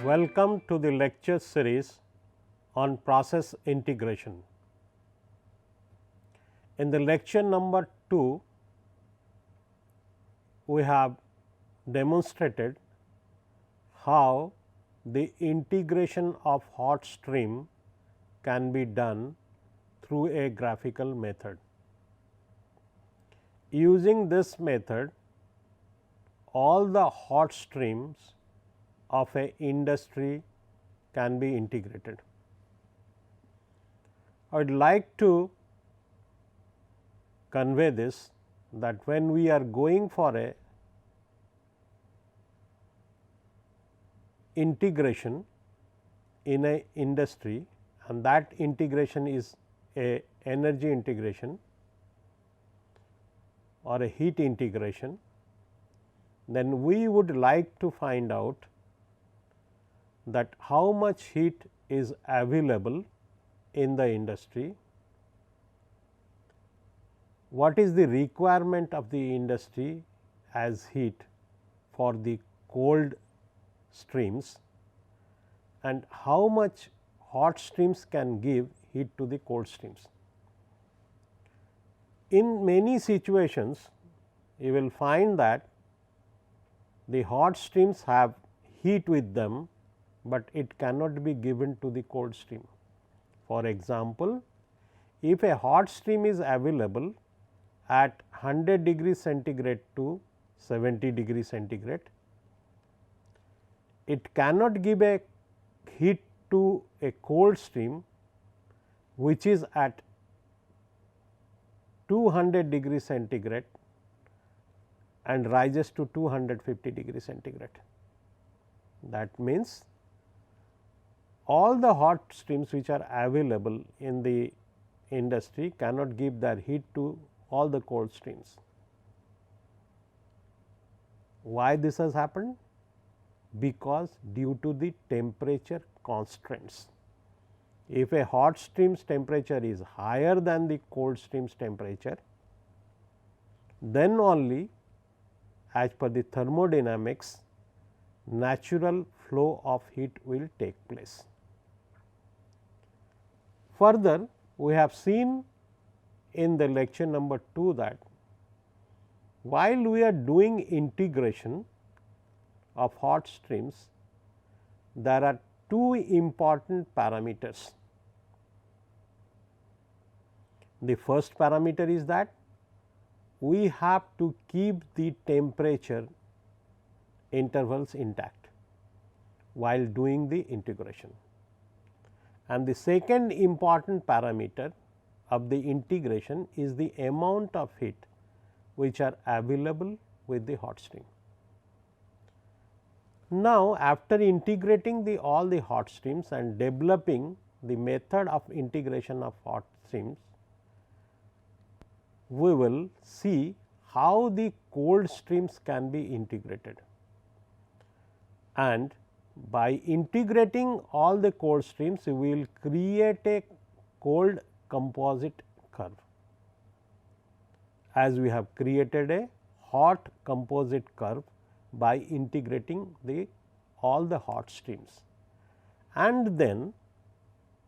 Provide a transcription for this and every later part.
Welcome to the lecture series on process integration. In the lecture number 2, we have demonstrated how the integration of hot stream can be done through a graphical method. Using this method, all the hot streams of a industry can be integrated. I would like to convey this, that when we are going for a integration in a industry, and that integration is a energy integration or a heat integration, then we would like to find out that how much heat is available in the industry, what is the requirement of the industry as heat for the cold streams, and how much hot streams can give heat to the cold streams. In many situations, you will find that the hot streams have heat with them, but it cannot be given to the cold stream. For example, if a hot stream is available at 100 degree centigrade to 70 degree centigrade, it cannot give a heat to a cold stream which is at 200 degree centigrade and rises to 250 degree centigrade. That means, all the hot streams which are available in the industry cannot give their heat to all the cold streams. Why this has happened? Because due to the temperature constraints. If a hot stream's temperature is higher than the cold stream's temperature, then only as per the thermodynamics, natural flow of heat will take place. Further, we have seen in the lecture number 2 that while we are doing integration of hot streams, there are two important parameters. The first parameter is that we have to keep the temperature intervals intact while doing the integration. And the second important parameter of the integration is the amount of heat which are available with the hot stream. Now, after integrating all the hot streams and developing the method of integration of hot streams, we will see how the cold streams can be integrated. And by integrating all the cold streams, we will create a cold composite curve, as we have created a hot composite curve by integrating all the hot streams. And then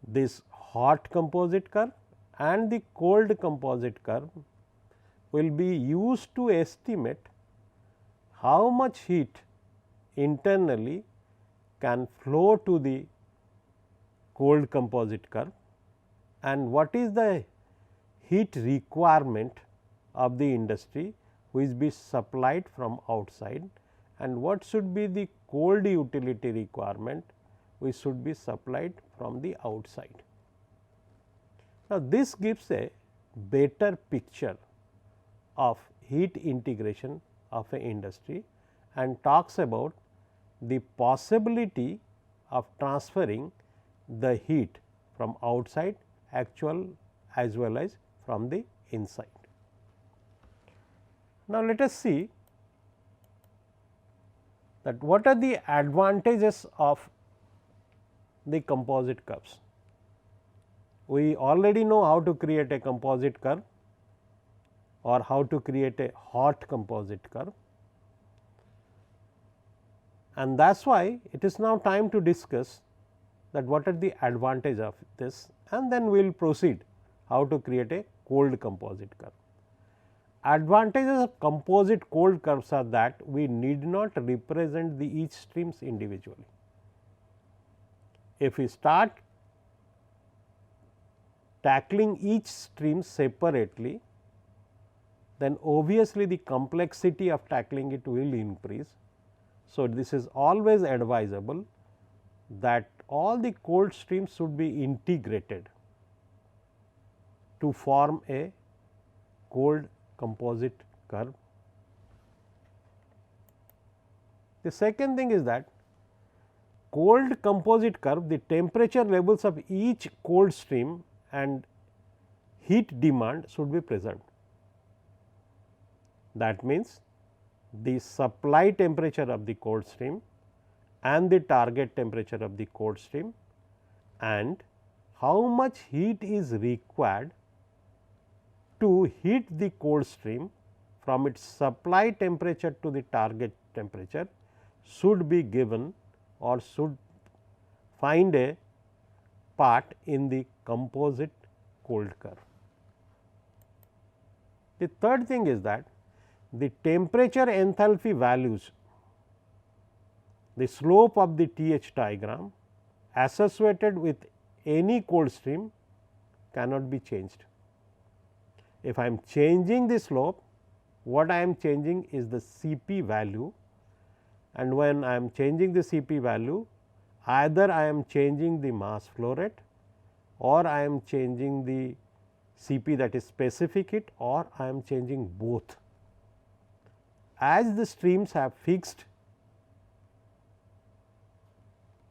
this hot composite curve and the cold composite curve will be used to estimate how much heat internally can flow to the cold composite curve and what is the heat requirement of the industry which be supplied from outside, and what should be the cold utility requirement which should be supplied from the outside. Now, this gives a better picture of heat integration of an industry and talks about the possibility of transferring the heat from outside actual as well as from the inside. Now, let us see that what are the advantages of the composite curves. We already know how to create a composite curve or how to create a hot composite curve. and that is why it is now time to discuss that what are the advantage of this, and then we will proceed how to create a cold composite curve. Advantages of composite cold curves are that we need not represent the each streams individually. If we start tackling each stream separately, then obviously the complexity of tackling it will increase. So, this is always advisable that all the cold streams should be integrated to form a cold composite curve. The second thing is that cold composite curve, the temperature levels of each cold stream and heat demand should be present. That means, the supply temperature of the cold stream and the target temperature of the cold stream, and how much heat is required to heat the cold stream from its supply temperature to the target temperature should be given or should find a part in the composite cold curve. The third thing is that the temperature enthalpy values, the slope of the TH diagram associated with any cold stream cannot be changed. If I am changing the slope, what I am changing is the Cp value, and when I am changing the Cp value, either I am changing the mass flow rate or I am changing the Cp, that is specific heat, or I am changing both. As the streams have fixed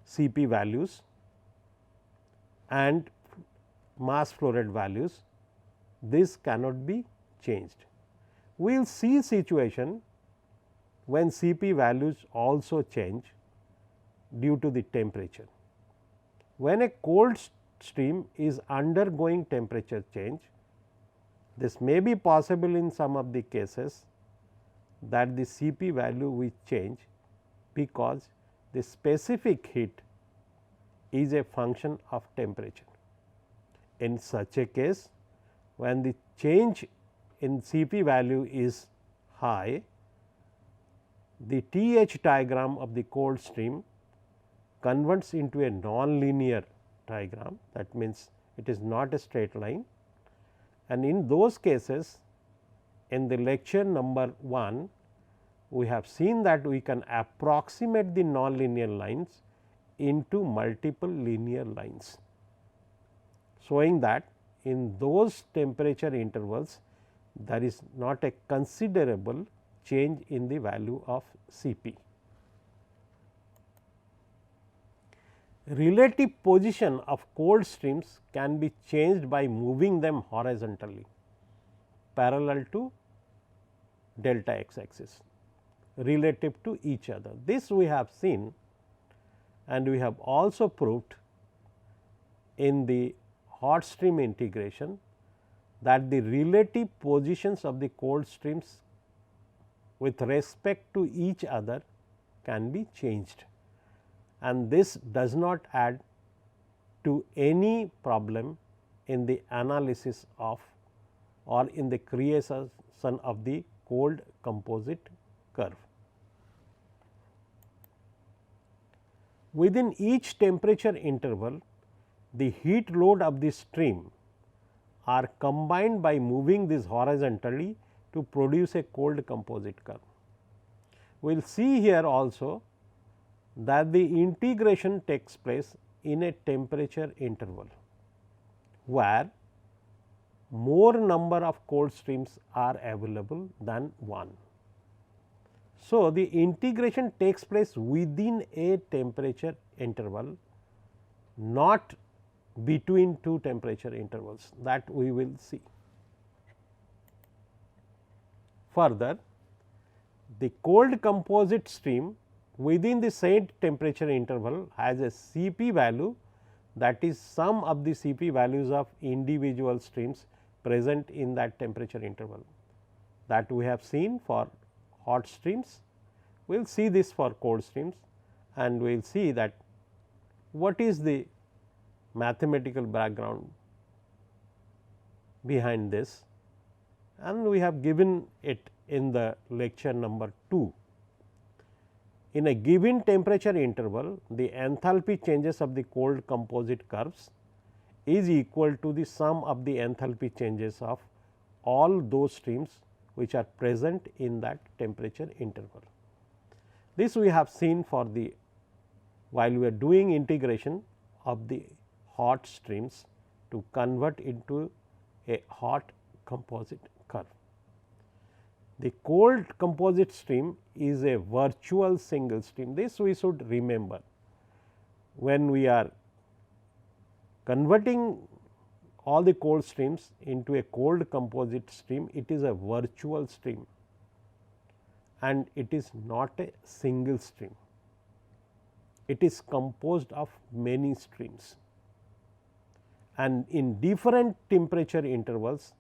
Cp values and mass flow rate values, this cannot be changed. We will see situation when Cp values also change due to the temperature. When a cold stream is undergoing temperature change, this may be possible in some of the cases that the Cp value will change, because the specific heat is a function of temperature. In such a case, when the change in Cp value is high, the TH diagram of the cold stream converts into a non-linear diagram. That means, it is not a straight line, and in those cases, in the lecture number 1, we have seen that we can approximate the non-linear lines into multiple linear lines, showing that in those temperature intervals there is not a considerable change in the value of Cp. Relative position of cold streams can be changed by moving them horizontally parallel to delta x axis relative to each other. This we have seen, and we have also proved in the hot stream integration that the relative positions of the cold streams with respect to each other can be changed, and this does not add to any problem in the analysis of or in the creation of the cold composite curve. Within each temperature interval, the heat load of the stream are combined by moving this horizontally to produce a cold composite curve. We will see here also that the integration takes place in a temperature interval, where more number of cold streams are available than one. So, the integration takes place within a temperature interval, not between two temperature intervals, that we will see. Further, the cold composite stream within the said temperature interval has a Cp value, that is sum of the Cp values of individual streams present in that temperature interval, that we have seen for hot streams. We will see this for cold streams, and we will see that what is the mathematical background behind this, and we have given it in the lecture number 2. In a given temperature interval, the enthalpy changes of the cold composite curves is equal to the sum of the enthalpy changes of all those streams which are present in that temperature interval. This we have seen for the while we are doing integration of the hot streams to convert into a hot composite curve. The cold composite stream is a virtual single stream. This we should remember when we are converting all the cold streams into a cold composite stream. It is a virtual stream and it is not a single stream. It is composed of many streams, and in different temperature intervals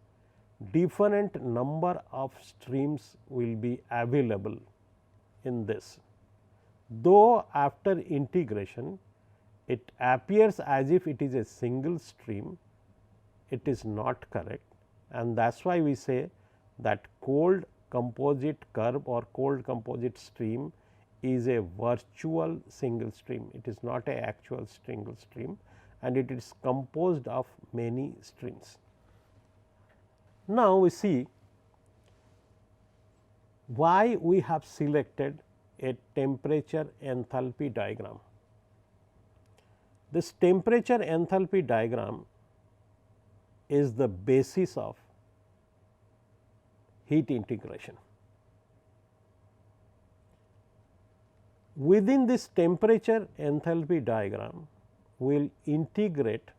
different number of streams will be available in this. Though after integration it appears as if it is a single stream, it is not correct, and that is why we say that cold composite curve or cold composite stream is a virtual single stream. It is not a actual single stream, and it is composed of many streams. Now, we see why we have selected a temperature enthalpy diagram. This temperature enthalpy diagram is the basis of heat integration. Within this temperature enthalpy diagram, we will integrate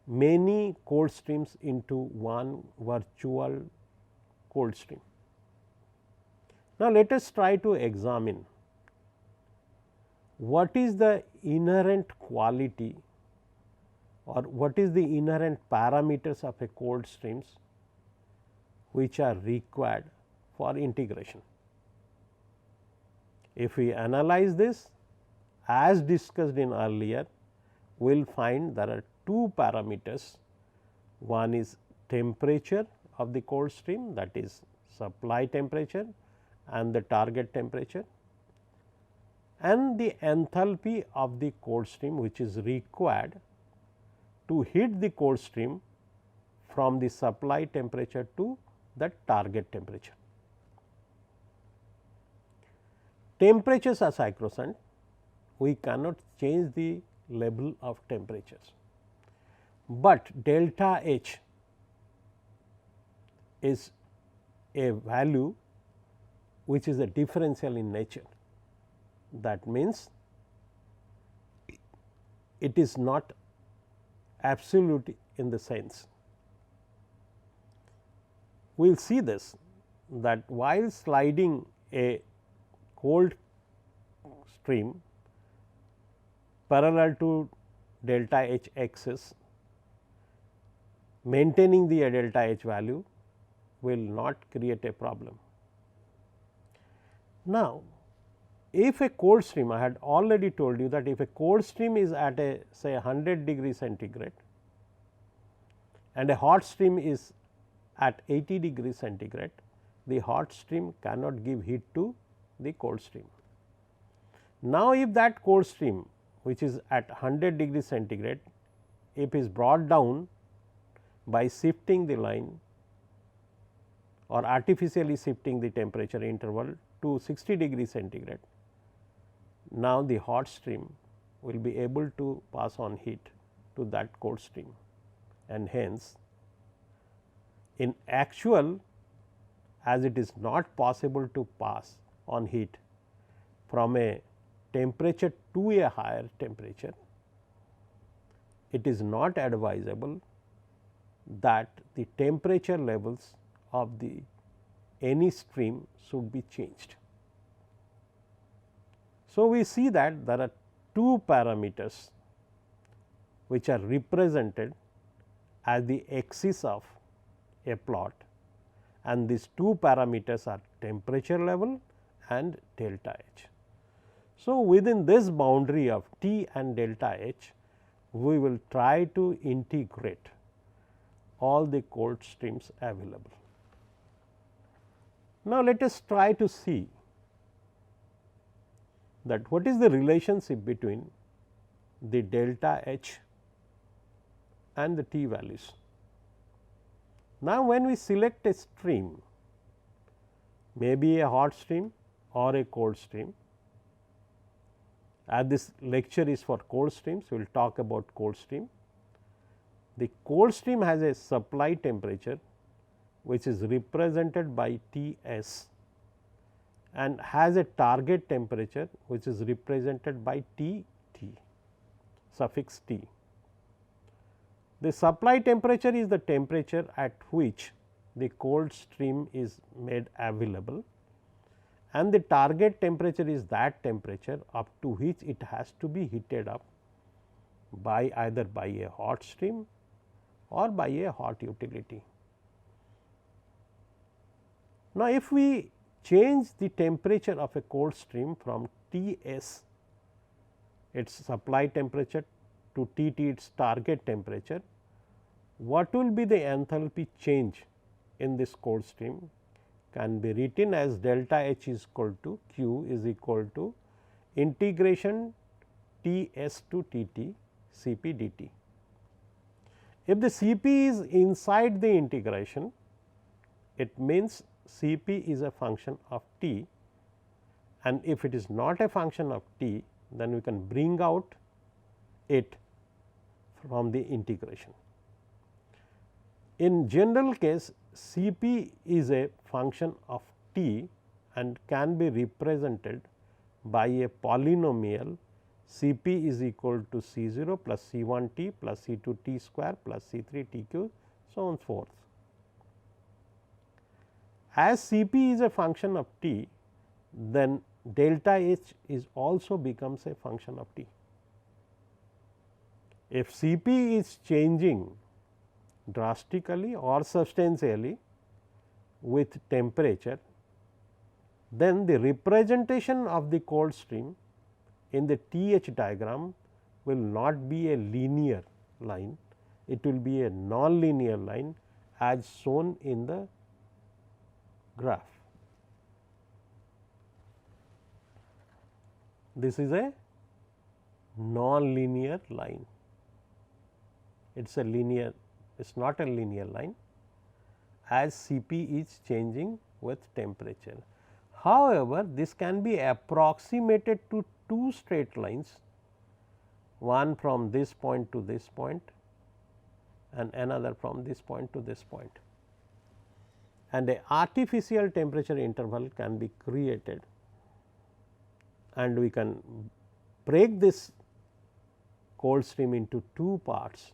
many cold streams into one virtual cold stream. Now, let us try to examine what is the inherent quality or what is the inherent parameters of a cold streams which are required for integration. If we analyze this as discussed in earlier, we will find there are two parameters. One is temperature of the cold stream, that is supply temperature and the target temperature, and the enthalpy of the cold stream which is required to heat the cold stream from the supply temperature to the target temperature. Temperatures are sacrosanct, we cannot change the level of temperatures, but delta H is a value which is a differential in nature. That means, it is not absolute in the sense. We will see this, that while sliding a cold stream parallel to delta H axis, maintaining the delta H value will not create a problem. Now, if a cold stream, I had already told you that if a cold stream is at a say 100 degree centigrade and a hot stream is at 80 degree centigrade, the hot stream cannot give heat to the cold stream. Now, if that cold stream which is at 100 degree centigrade, if is brought down by shifting the line or artificially shifting the temperature interval to 60 degree centigrade, now the hot stream will be able to pass on heat to that cold stream, and hence in actual, as it is not possible to pass on heat from a temperature to a higher temperature, it is not advisable that the temperature levels of the any stream should be changed. So, we see that there are two parameters which are represented as the axis of a plot, and these two parameters are temperature level and delta H. So, within this boundary of T and delta H, we will try to integrate all the cold streams available. Now, let us try to see that what is the relationship between the delta H and the T values. Now, when we select a stream, maybe a hot stream or a cold stream, as this lecture is for cold streams, we will talk about cold stream. The cold stream has a supply temperature which is represented by T s and has a target temperature which is represented by T T suffix T. The supply temperature is the temperature at which the cold stream is made available, and the target temperature is that temperature up to which it has to be heated up by either by a hot stream or by a hot utility. Now, if we change the temperature of a cold stream from T s, its supply temperature, to T T, its target temperature, what will be the enthalpy change in this cold stream can be written as delta H is equal to Q is equal to integration T s to T T C p dt. If the C p is inside the integration, it means C p is a function of t, and if it is not a function of t, then we can bring out it from the integration. In general case, C p is a function of t and can be represented by a polynomial C p is equal to C 0 plus C 1 t plus C 2 t square plus C 3 t q, so on forth. As C p is a function of t, then delta H is also becomes a function of t. If C p is changing drastically or substantially with temperature, then the representation of the cold stream in the T H diagram will not be a linear line, it will be a non-linear line as shown in the graph. This is a non-linear line, it is a linear, it is not a linear line as C p is changing with temperature. However, this can be approximated to two straight lines, one from this point to this point and another from this point to this point, and a artificial temperature interval can be created, and we can break this cold stream into two parts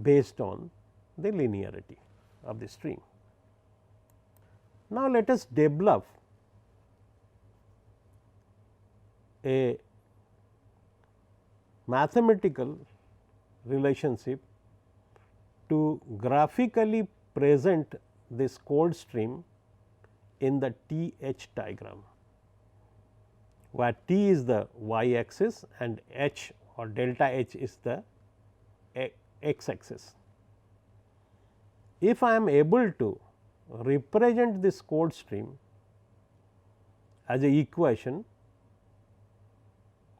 based on the linearity of the stream. Now, let us develop a mathematical relationship to graphically present this cold stream in the T H diagram, where T is the y axis and H or delta H is the x axis. If I am able to represent this cold stream as a equation,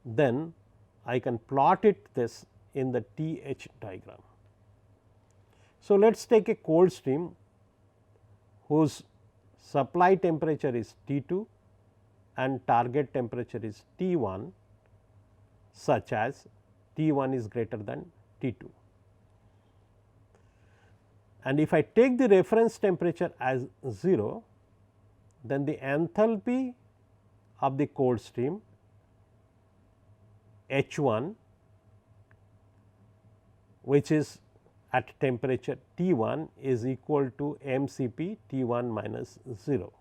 then I can plot it this in the T H diagram. So, let us take a cold stream whose supply temperature is T 2 and target temperature is T 1, such as T 1 is greater than T 2. And if I take the reference temperature as 0, then the enthalpy of the cold stream H 1, which is at temperature T 1, is equal to m C p T 1 minus 0.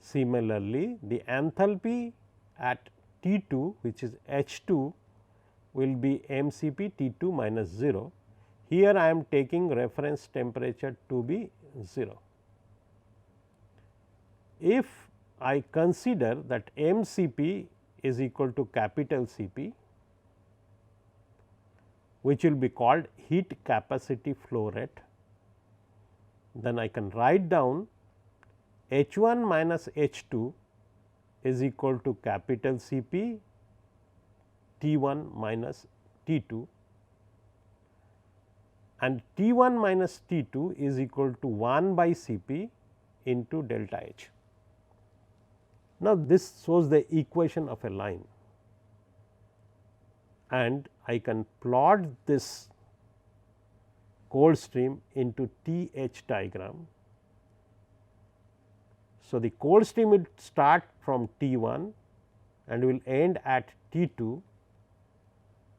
Similarly, the enthalpy at T 2, which is H 2, will be m C p T 2 minus 0. Here I am taking reference temperature to be 0. If I consider that MCP is equal to capital CP, which will be called heat capacity flow rate. Then I can write down H 1 minus H 2 is equal to capital CP T 1 minus T 2, and T 1 minus T 2 is equal to 1 by Cp into delta H. Now, this shows the equation of a line, and I can plot this cold stream into T H diagram. So, the cold stream will start from T 1 and will end at T 2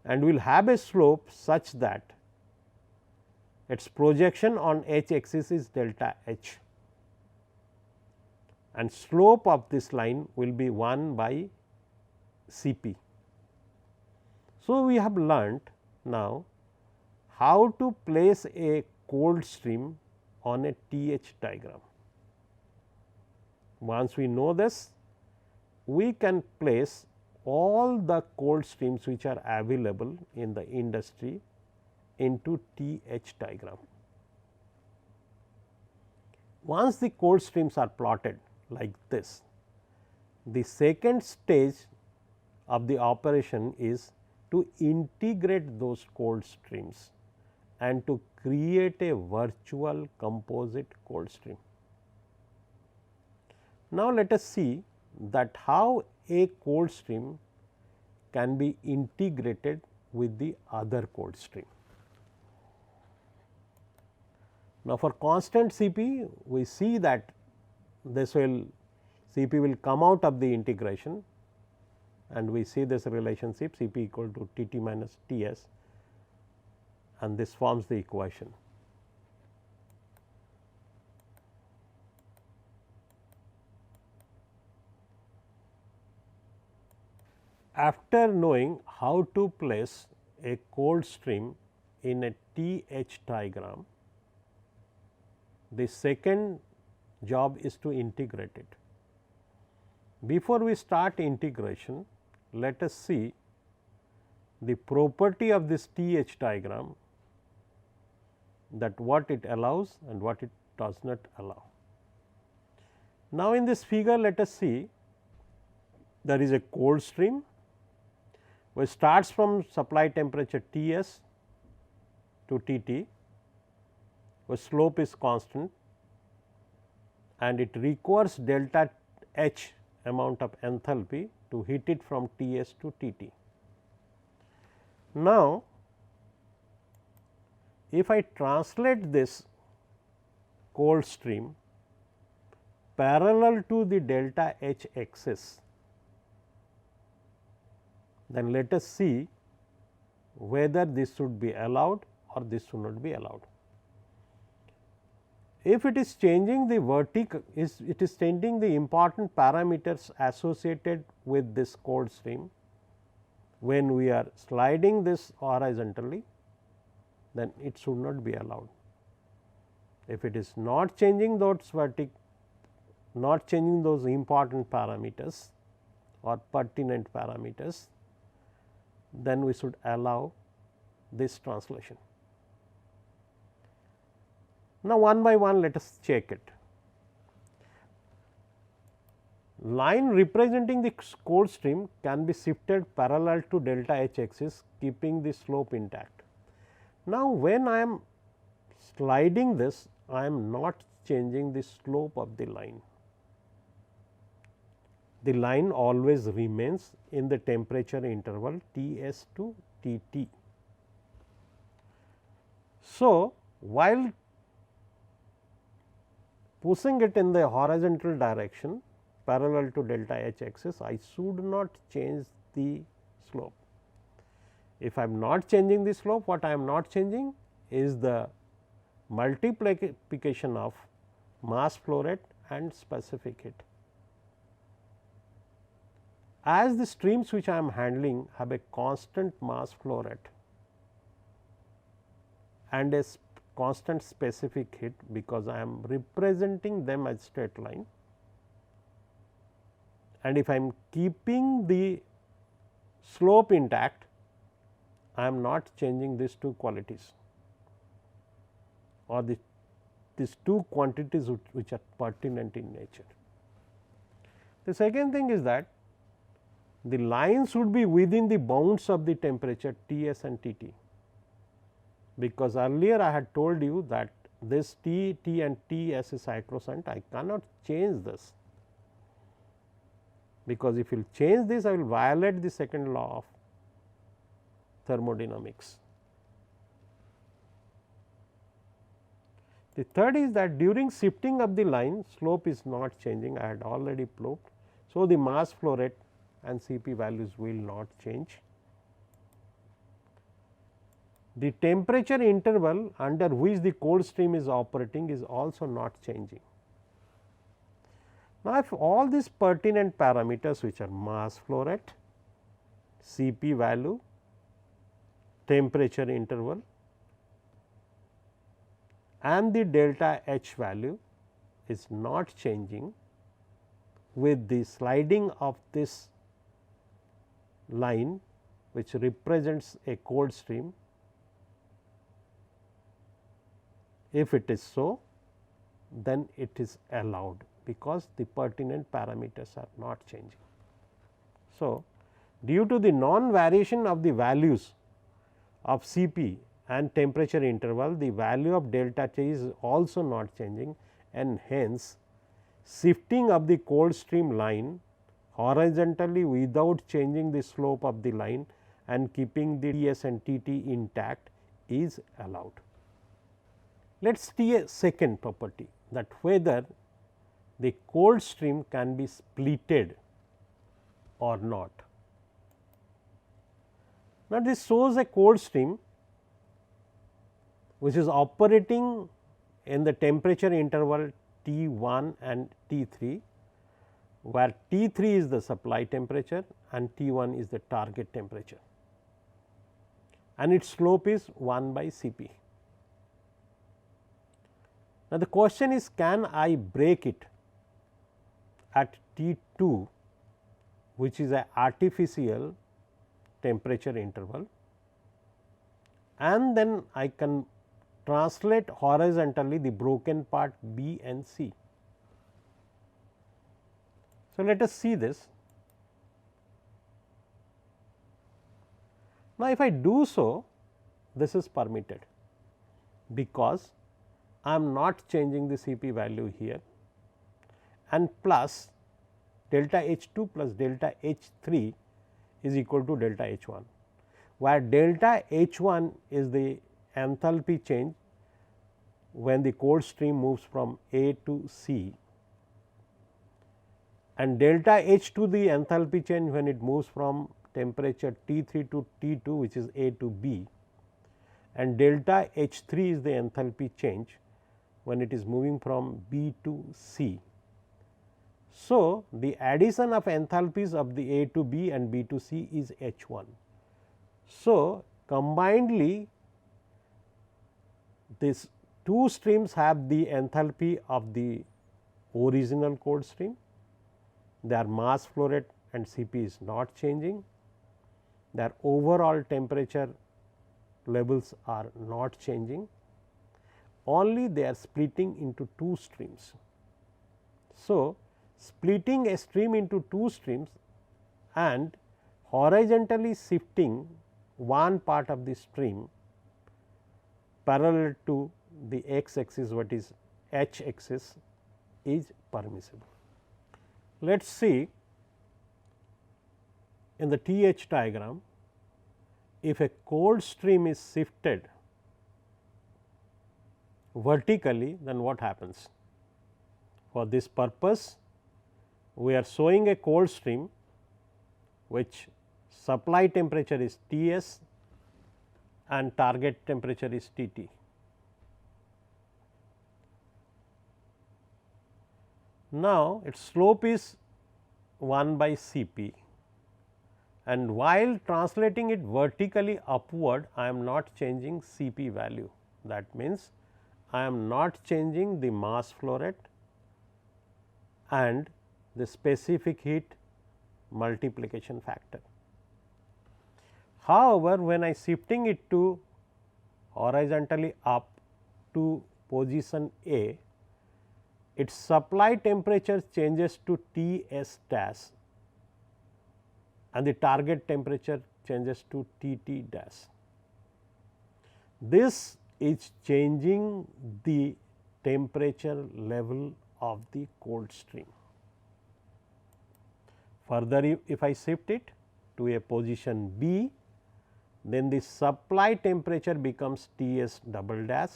and will have a slope such that its projection on H axis is delta H, and slope of this line will be 1 by Cp. So, we have learnt now how to place a cold stream on a TH diagram. Once we know this, we can place all the cold streams which are available in the industry into TH diagram. Once the cold streams are plotted like this, the second stage of the operation is to integrate those cold streams and to create a virtual composite cold stream. Now, let us see that how a cold stream can be integrated with the other cold stream. Now, for constant Cp, we see that this will Cp will come out of the integration, and we see this relationship Cp equal to Tt minus Ts, and this forms the equation. After knowing how to place a cold stream in a TH diagram, the second job is to integrate it. Before we start integration, let us see the property of this TH diagram, that what it allows and what it does not allow. Now, in this figure, let us see there is a cold stream which starts from supply temperature T s to T t, where slope is constant, and it requires delta H amount of enthalpy to heat it from T s to T t. Now, if I translate this cold stream parallel to the delta H axis, then let us see whether this should be allowed or this should not be allowed. If it is changing the it is changing the important parameters associated with this cold stream when we are sliding this horizontally, then it should not be allowed. If it is not changing those not changing those important parameters or pertinent parameters, then we should allow this translation. Now, one by one let us check it. Line representing the cold stream can be shifted parallel to delta H axis, keeping the slope intact. Now, when I am sliding this, I am not changing the slope of the line. The line always remains in the temperature interval T s to T t. So, while pushing it in the horizontal direction parallel to delta H axis, I should not change the slope. If I am not changing the slope, what I am not changing is the multiplication of mass flow rate and specific heat. As the streams which I am handling have a constant mass flow rate and a constant specific heat, because I am representing them as straight line, and if I am keeping the slope intact, I am not changing these two qualities or these two quantities which are pertinent in nature. The second thing is that the line should be within the bounds of the temperature T s and T t, because earlier I had told you that this T t and T s is sacrosanct. I cannot change this, because if you change this I will violate the second law of thermodynamics. The third is that during shifting of the line, slope is not changing, I had already proved. So, the mass flow rate and Cp values will not change. The temperature interval under which the cold stream is operating is also not changing. Now, if all these pertinent parameters, which are mass flow rate, Cp value, temperature interval and the delta H value is not changing with the sliding of this line, which represents a cold stream, if it is so, then it is allowed, because the pertinent parameters are not changing. So, due to the non variation of the values of Cp and temperature interval, the value of delta T is also not changing, and hence shifting of the cold stream line horizontally without changing the slope of the line and keeping the T s and T t intact is allowed. Let us see a second property, that whether the cold stream can be splitted or not. Now, this shows a cold stream which is operating in the temperature interval T 1 and T 3, where T 3 is the supply temperature and T 1 is the target temperature, and its slope is 1 by Cp. Now, the question is, can I break it at T 2, which is an artificial temperature interval, and then I can translate horizontally the broken part B and C. So, let us see this. Now, if I do so, this is permitted, because I am not changing the Cp value here, and plus delta H 2 plus delta H 3 is equal to delta H 1, where delta H 1 is the enthalpy change when the cold stream moves from A to C, and delta H 2 the enthalpy change when it moves from temperature T 3 to T 2, which is A to B, and delta H 3 is the enthalpy change when it is moving from B to C. So, the addition of enthalpies of the A to B and B to C is H 1. So, combinedly these two streams have the enthalpy of the original cold stream, their mass flow rate and Cp is not changing, their overall temperature levels are not changing, only they are splitting into two streams. So, splitting a stream into two streams and horizontally shifting one part of the stream parallel to the x axis, what is h axis, is permissible. Let us see in the TH diagram, if a cold stream is shifted vertically, then what happens? For this purpose, we are showing a cold stream which supply temperature is T s and target temperature is T t. Now, its slope is 1 by Cp, and while translating it vertically upward, I am not changing Cp value. That means, I am not changing the mass flow rate and the specific heat multiplication factor. However, when I shifting it to horizontally up to position A, its supply temperature changes to T s dash and the target temperature changes to T t dash. This is changing the temperature level of the cold stream. Further, if I shift it to a position B, then the supply temperature becomes T s double dash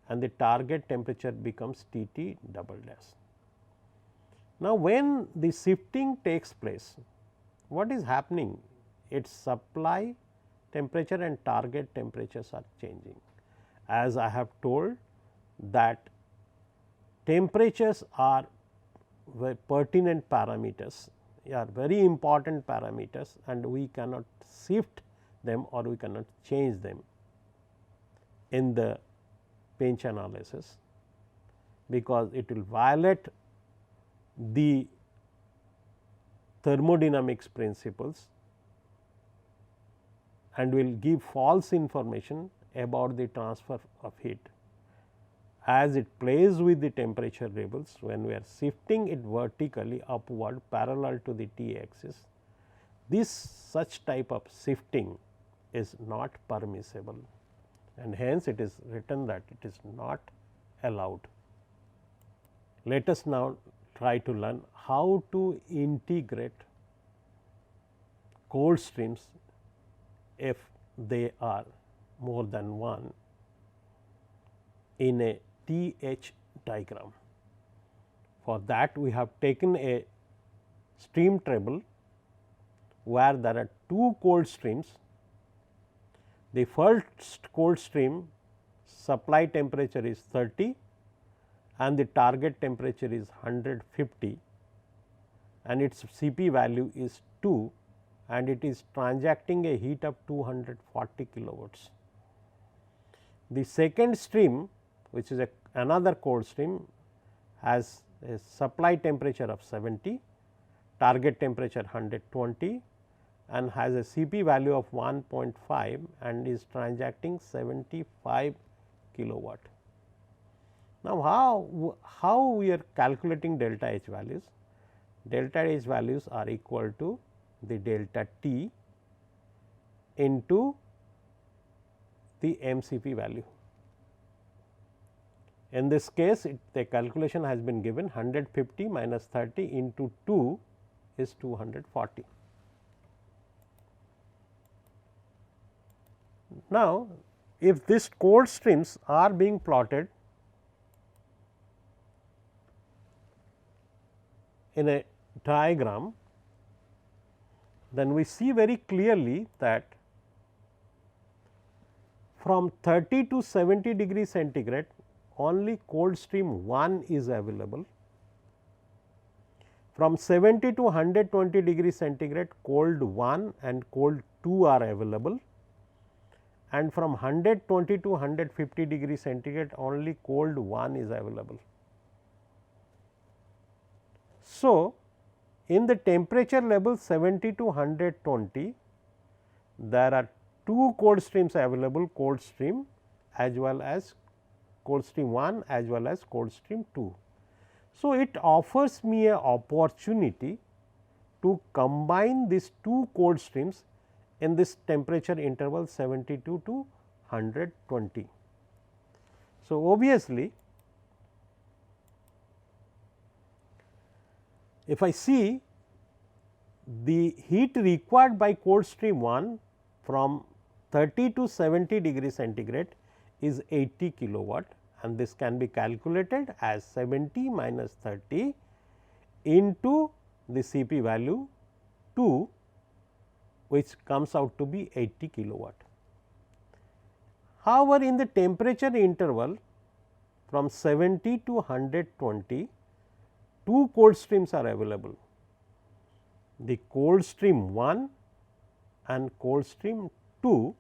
and the target temperature becomes T t double dash. Now, when the shifting takes place, what is happening? Its supply temperature and target temperatures are changing. As I have told that temperatures are very pertinent parameters, are very important parameters, and we cannot shift them or we cannot change them in the pinch analysis, because it will violate the thermodynamics principles and will give false information about the transfer of heat, as it plays with the temperature levels when we are shifting it vertically upward parallel to the T axis. This such type of shifting is not permissible, and hence it is written that it is not allowed. Let us now try to learn how to integrate cold streams if they are more than one in a TH diagram. For that, we have taken a stream table where there are two cold streams. The first cold stream supply temperature is 30 and the target temperature is 150 and its Cp value is 2 and it is transacting a heat of 240 kilowatts. The second stream, which is another cold stream, has a supply temperature of 70, target temperature 120 and has a Cp value of 1.5 and is transacting 75 kilowatt. Now, how we are calculating delta H values? Delta H values are equal to the delta T into the MCP value. In this case, the calculation has been given 150 minus 30 into 2 is 240. Now, if these cold streams are being plotted in a diagram, then we see very clearly that from 30 to 70 degree centigrade only cold stream 1 is available. From 70 to 120 degree centigrade cold 1 and cold 2 are available, and from 120 to 150 degree centigrade only cold 1 is available. So, in the temperature level 70 to 120, there are two cold streams available, cold stream as well as cold stream 1 as well as cold stream 2. So, it offers me a opportunity to combine these two cold streams in this temperature interval 72 to 120. So, obviously, if I see the heat required by cold stream 1 from 30 to 70 degree centigrade is 80 kilowatt, and this can be calculated as 70 minus 30 into the Cp value 2, which comes out to be 80 kilowatt. However, in the temperature interval from 70 to 120, two cold streams are available, the cold stream 1 and cold stream 2.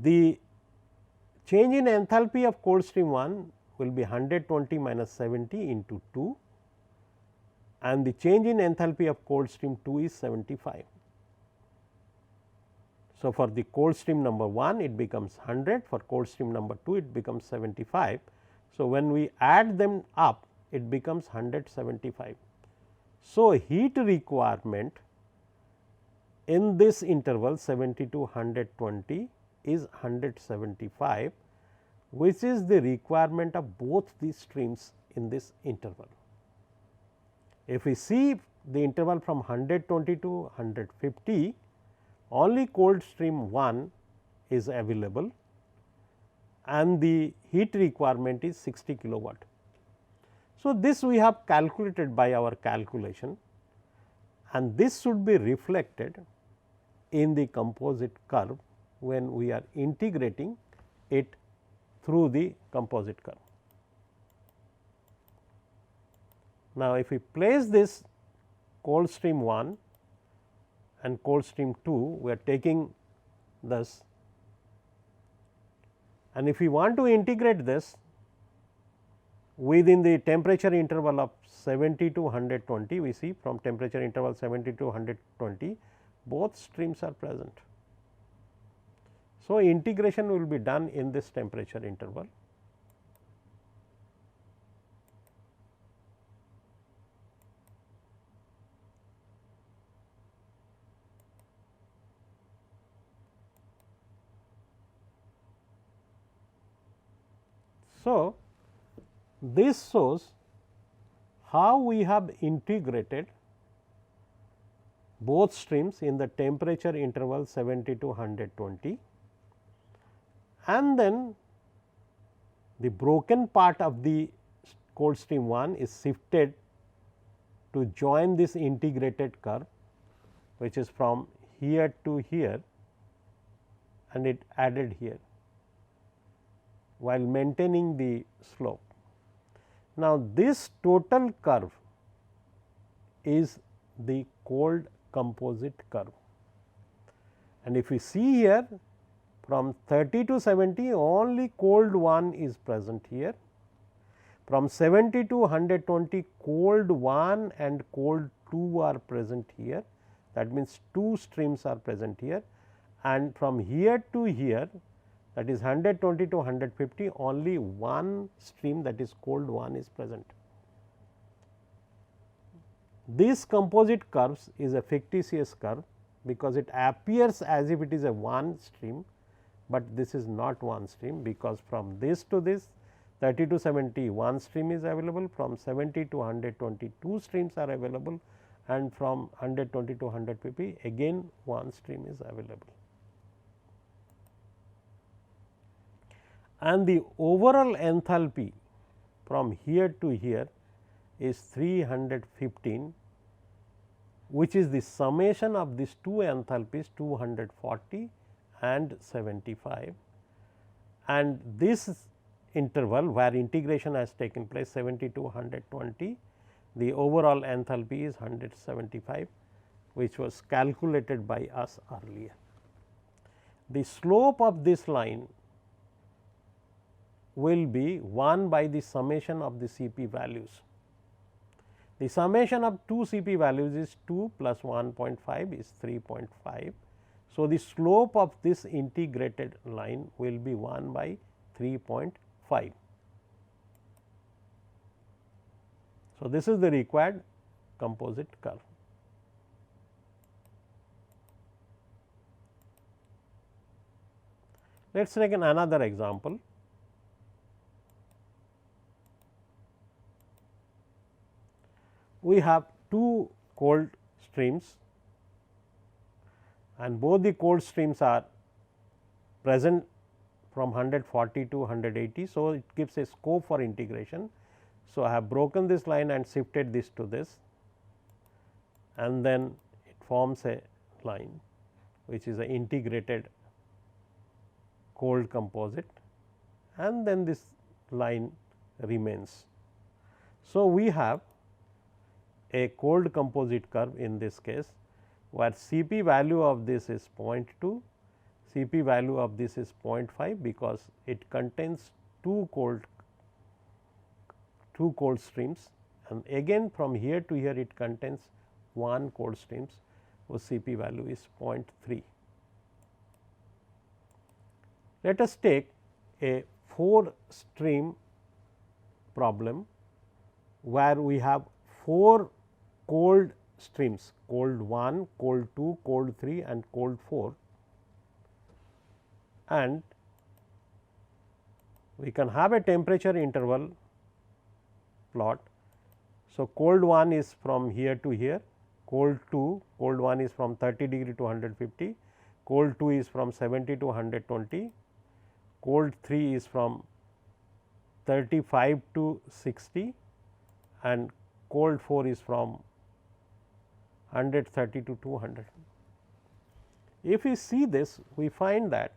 The change in enthalpy of cold stream 1 will be 120 minus 70 into 2, and the change in enthalpy of cold stream 2 is 75. So, for the cold stream number 1 it becomes 100, for cold stream number 2 it becomes 75. So, when we add them up it becomes 175. So, heat requirement in this interval 70 to 120 is 175, which is the requirement of both these streams in this interval. If we see the interval from 120 to 150, only cold stream 1 is available and the heat requirement is 60 kilowatt. So, this we have calculated by our calculation, and this should be reflected in the composite curve when we are integrating it through the composite curve. Now, if we place this cold stream 1 and cold stream 2, we are taking this, and if we want to integrate this within the temperature interval of 70 to 120, we see from temperature interval 70 to 120 both streams are present. So, integration will be done in this temperature interval. So, this shows how we have integrated both streams in the temperature interval 70 to 120, and then the broken part of the cold stream 1 is shifted to join this integrated curve, which is from here to here, and it added here while maintaining the slope. Now, this total curve is the cold composite curve, and if we see here from 30 to 70 only cold 1 is present here, from 70 to 120 cold 1 and cold 2 are present here, that means 2 streams are present here, and from here to here, that is 120 to 150 only one stream, that is cold 1 is present. This composite curves is a fictitious curve because it appears as if it is a one stream, but this is not one stream, because from this to this 30 to 70 one stream is available, from 70 to 120 2 streams are available, and from 120 to 150 again one stream is available. And the overall enthalpy from here to here is 315, which is the summation of these two enthalpies 240 and 75, and this interval where integration has taken place 70 to 120, the overall enthalpy is 175, which was calculated by us earlier. The slope of this line will be 1 by the summation of the Cp values. The summation of two Cp values is 2 plus 1.5 is 3.5. So, the slope of this integrated line will be 1 by 3.5. So, this is the required composite curve. Let us take another example. We have two cold streams and both the cold streams are present from 140 to 180. So, it gives a scope for integration. So, I have broken this line and shifted this to this, and then it forms a line which is an integrated cold composite, and then this line remains. So, we have a cold composite curve in this case, where Cp value of this is 0.2, Cp value of this is 0.5, because it contains two cold streams and again from here to here it contains 1 cold streams whose Cp value is 0.3. Let us take a 4 stream problem where we have 4 cold streams, cold 1, cold 2, cold 3 and cold 4, and we can have a temperature interval plot. So, cold 1 is from here to here, cold 2, cold 1 is from 30 degree to 150, cold 2 is from 70 to 120, cold 3 is from 35 to 60 and cold 4 is from 130 to 200. If we see this, we find that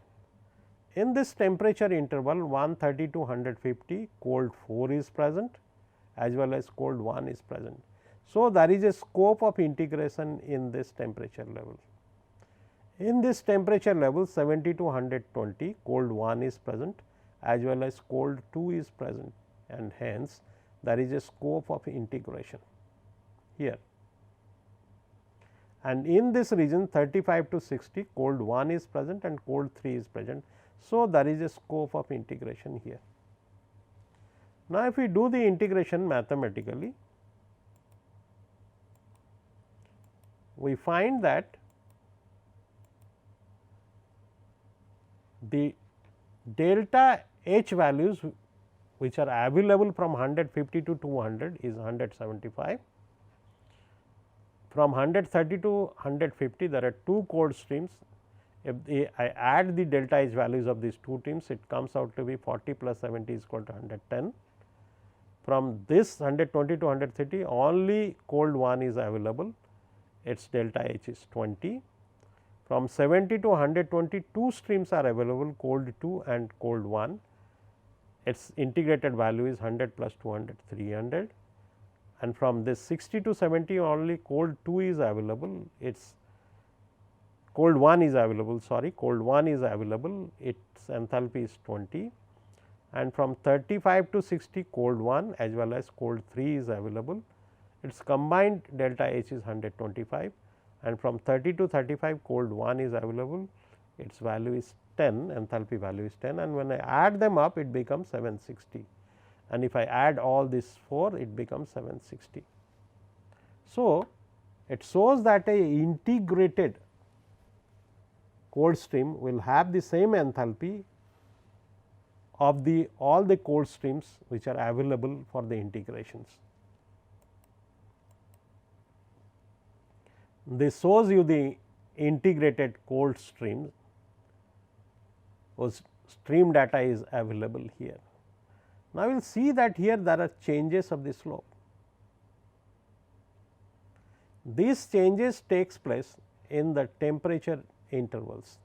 in this temperature interval 130 to 150, cold 4 is present as well as cold 1 is present. So, there is a scope of integration in this temperature level. In this temperature level 70 to 120, cold 1 is present as well as cold 2 is present, and hence there is a scope of integration here. And in this region 35 to 60, cold 1 is present and cold 3 is present. So, there is a scope of integration here. Now, if we do the integration mathematically, we find that the delta H values which are available from 150 to 200 is 175. From 130 to 150 there are 2 cold streams. If I add the delta H values of these 2 streams, it comes out to be 40 plus 70 is equal to 110. From this 120 to 130 only cold 1 is available, its delta H is 20. From 70 to 120 2 streams are available, cold 2 and cold 1, its integrated value is 100 plus 200 300, and from this 60 to 70 only cold 2 is available, its cold 1 is available, cold 1 is available, its enthalpy is 20, and from 35 to 60 cold 1 as well as cold 3 is available, its combined delta H is 125, and from 30 to 35 cold 1 is available, its value is 10, enthalpy value is 10, and when I add them up it becomes 760, and if I add all this 4 it becomes 760. So, it shows that a integrated cold stream will have the same enthalpy of the all the cold streams which are available for the integrations. This shows you the integrated cold stream whose stream data is available here. Now, we will see that here there are changes of the slope. These changes takes place in the temperature intervals.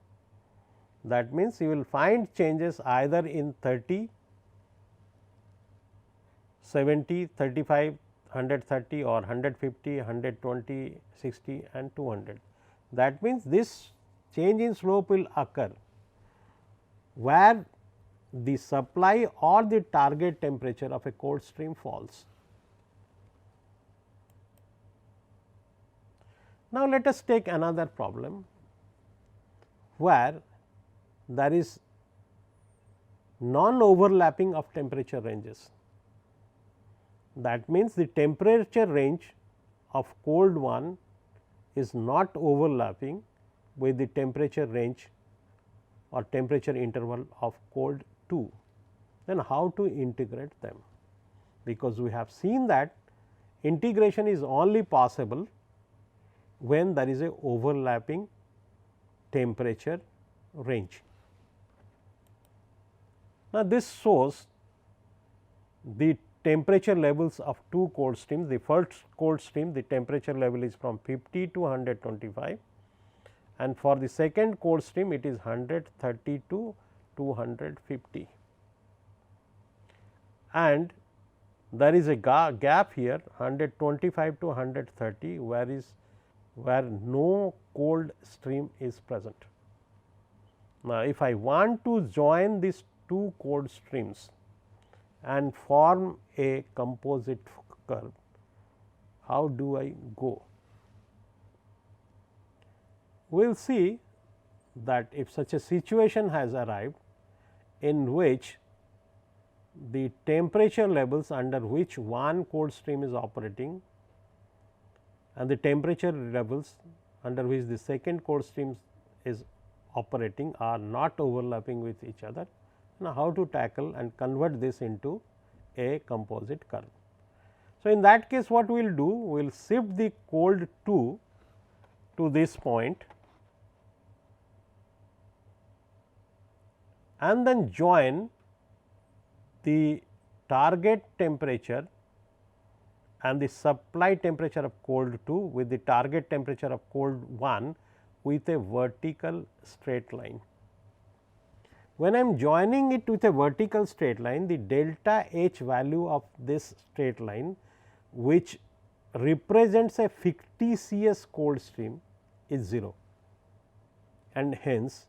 That means, you will find changes either in 30, 70, 35, 130 or 150, 120, 60 and 200. That means, this change in slope will occur where the supply or the target temperature of a cold stream falls. Now, let us take another problem where there is non-overlapping of temperature ranges. That means, the temperature range of cold 1 is not overlapping with the temperature range or temperature interval of cold 2. Then how to integrate them? Because we have seen that integration is only possible when there is a overlapping temperature range. Now, this shows the temperature levels of 2 cold streams. The first cold stream, the temperature level is from 50 to 125, and for the second cold stream it is 130 to 250, and there is a gap here 125 to 130 where no cold stream is present. Now, if I want to join these 2 cold streams and form a composite curve, how do I go? We will see that if such a situation has arrived in which the temperature levels under which one cold stream is operating and the temperature levels under which the second cold stream is operating are not overlapping with each other. Now, how to tackle and convert this into a composite curve. So, in that case what we will do? We will shift the cold 2 to this point and then join the target temperature and the supply temperature of cold 2 with the target temperature of cold 1 with a vertical straight line. When I am joining it with a vertical straight line, the delta H value of this straight line, which represents a fictitious cold stream, is 0, and hence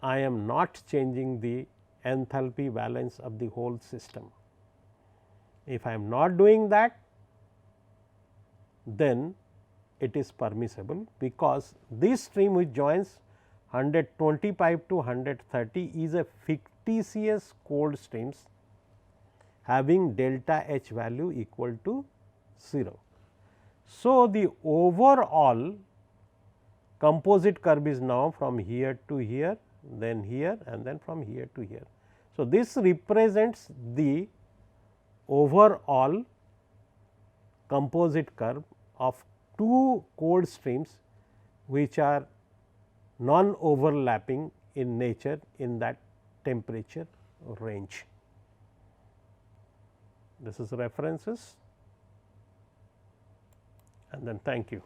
I am not changing the enthalpy balance of the whole system. If I am not doing that, then it is permissible, because this stream which joins 125 to 130 is a fictitious cold streams having delta H value equal to 0. So, the overall composite curve is now from here to here, then here, and then from here to here. So, this represents the overall composite curve of two cold streams which are non overlapping in nature in that temperature range. This is references, and then thank you.